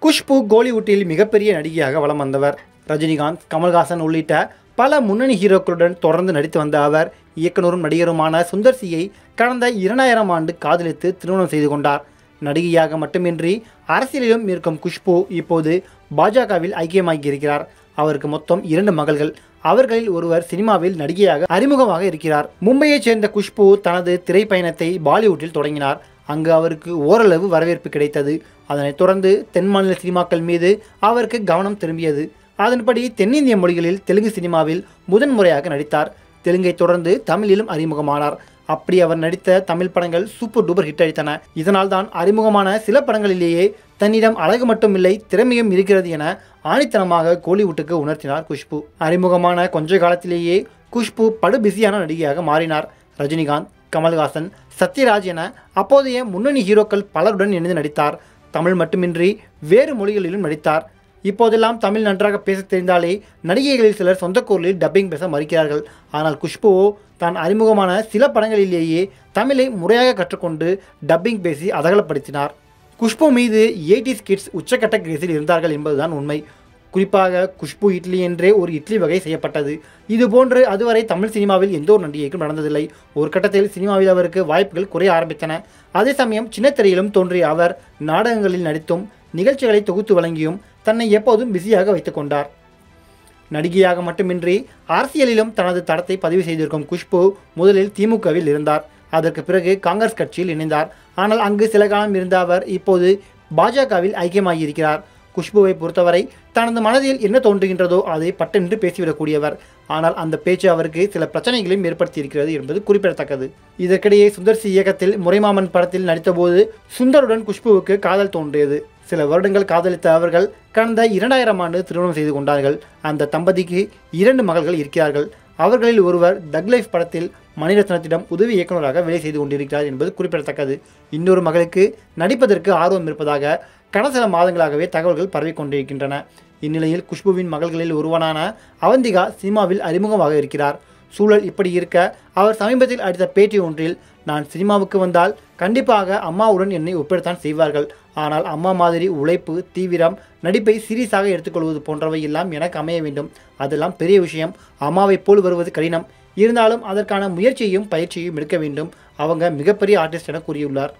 குஷ்பு கோலிவுட்டில் மிகப்பெரிய நடிகையாக வலம் வந்தவர். ரஜினிகாந்த், கமல்ஹாசன் உள்ளிட்ட பல முன்னணி ஹீரோக்களுடன் தொடர்ந்து நடித்து வந்த அவர் இயக்குனரும் நடிகருமான சுந்தர் சியை கடந்த 2000ஆம் ஆண்டு காதலித்து திருமணம் செய்து கொண்டார். நடிகையாக மட்டுமின்றி அரசியலிலும் இருக்கும் குஷ்பு இப்போது பாஜகவில் ஐக்கியமாகியிருக்கிறார். அவருக்கு மொத்தம் 2 மகள்கள். அவர்களில் ஒருவர் சினிமாவில் நடிகையாக அறிமுகமாக இருக்கிறார். மும்பையைச் சேர்ந்த குஷ்பு தனது திரைப்பயணத்தை பாலிவுட்டில் தொடங்கினார். அங்கு அவருக்கு ஓரளவு வரவேற்பு கிடைத்தது. அதனைத் தொடர்ந்து தென் மாநில சினிமாக்கள் மீது அவருக்கு கவனம் திரும்பியது. அதன்படி தென்னிந்திய மொழிகளில் தெலுங்கு சினிமாவில் முதன்முறையாக நடித்தார். தெலுங்கை தொடர்ந்து தமிழிலும் அறிமுகமானார். அப்படி அவர் நடித்த தமிழ் படங்கள் சூப்பர் டூப்பர் ஹிட் அடித்தன. இதனால் தான் அறிமுகமான சில படங்களிலேயே தன்னிடம் அழகு மட்டுமில்லை, திறமையும் இருக்கிறது என ஆணித்தனமாக கோலிவுட்டுக்கு உணர்த்தினார் குஷ்பு. அறிமுகமான கொஞ்ச காலத்திலேயே குஷ்பு படு பிஸியான நடிகையாக மாறினார். ரஜினிகாந்த், கமல்ஹாசன், சத்யராஜ் என அப்போதைய முன்னணி ஹீரோக்கள் பலருடன் இணைந்து நடித்தார். தமிழ் மட்டுமின்றி வேறு மொழிகளிலும் நடித்தார். இப்போதெல்லாம் தமிழ் நன்றாக பேச தெரிந்தாலே நடிகைகளில் சிலர் சொந்த குரலில் டப்பிங் பேச மறுக்கிறார்கள். ஆனால் குஷ்புவோ தான் அறிமுகமான சில படங்களிலேயே தமிழை முறையாக கற்றுக்கொண்டு டப்பிங் பேசி அதகலப்படுத்தினார். குஷ்பு மீது 80s கிட்ஸ் உச்சக்கட்ட கிரேஸில் இருந்தார்கள் என்பதுதான் உண்மை. குறிப்பாக குஷ்பு இட்லி என்றே ஒரு இட்லி வகை செய்யப்பட்டது. இதுபோன்று அதுவரை தமிழ் சினிமாவில் எந்த ஒரு நடிகைக்கும் நடந்ததில்லை. ஒரு கட்டத்தில் சினிமாவில் அவருக்கு வாய்ப்புகள் குறைய ஆரம்பித்தன. அதே சமயம் சின்னத்திரையிலும் தோன்றிய அவர் நாடகங்களில் நடித்தும் நிகழ்ச்சிகளை தொகுத்து வழங்கியும் தன்னை எப்போதும் பிஸியாக வைத்துக் கொண்டார். நடிகையாக மட்டுமின்றி அரசியலிலும் தனது தடத்தை பதிவு செய்திருக்கும் குஷ்பு முதலில் திமுகவில் இருந்தார். அதற்கு பிறகு காங்கிரஸ் கட்சியில் இணைந்தார். ஆனால் அங்கு சில காலம் இருந்த அவர் இப்போது பாஜகவில் ஐக்கியமாகியிருக்கிறார். குஷ்புவை பொறுத்தவரை தனது மனதில் என்ன தோன்றுகின்றதோ அதை பட்டென்று பேசிவிடக்கூடியவர். ஆனால் அந்த பேச்சு அவருக்கு சில பிரச்சனைகளையும் ஏற்படுத்தியிருக்கிறது என்பது குறிப்பிடத்தக்கது. இதற்கிடையே சுந்தர் சி இயக்கத்தில் முறைமாமன் படத்தில் நடித்தபோது சுந்தருடன் குஷ்புவுக்கு காதல் தோன்றியது. சில வருடங்கள் காதலித்த அவர்கள் கடந்த 2000ஆம் ஆண்டு திருமணம் செய்து கொண்டார்கள். அந்த தம்பதிக்கு 2 மகள்கள் இருக்கிறார்கள். அவர்களில் ஒருவர் தக் லைஃப் படத்தில் மணிரத்னத்திடம் உதவி இயக்குநராக வேலை செய்து கொண்டிருக்கிறார் என்பது குறிப்பிடத்தக்கது. இன்னொரு மகளுக்கு நடிப்பதற்கு ஆர்வம் இருப்பதாக கடந்த சில மாதங்களாகவே தகவல்கள் பரவிக்கொண்டிருக்கின்றன. இந்நிலையில் குஷ்புவின் மகள்களில் ஒருவனான அவந்திகா சினிமாவில் அறிமுகமாக இருக்கிறார். சூழல் இப்படி இருக்க அவர் சமீபத்தில் அளித்த பேட்டி ஒன்றில், நான் சினிமாவுக்கு வந்தால் கண்டிப்பாக அம்மாவுடன் என்னை ஒப்பிடத்தான் செய்வார்கள். ஆனால் அம்மா மாதிரி உழைப்பு, தீவிரம், நடிப்பை சீரியஸாக எடுத்துக்கொள்வது போன்றவை எல்லாம் எனக்கு அமைய வேண்டும். அதெல்லாம் பெரிய விஷயம். அம்மாவைப் போல் வருவது கடினம். இருந்தாலும் அதற்கான முயற்சியையும் பயிற்சியையும் எடுக்க வேண்டும். அவங்க மிகப்பெரிய ஆர்டிஸ்ட் என கூறியுள்ளார்.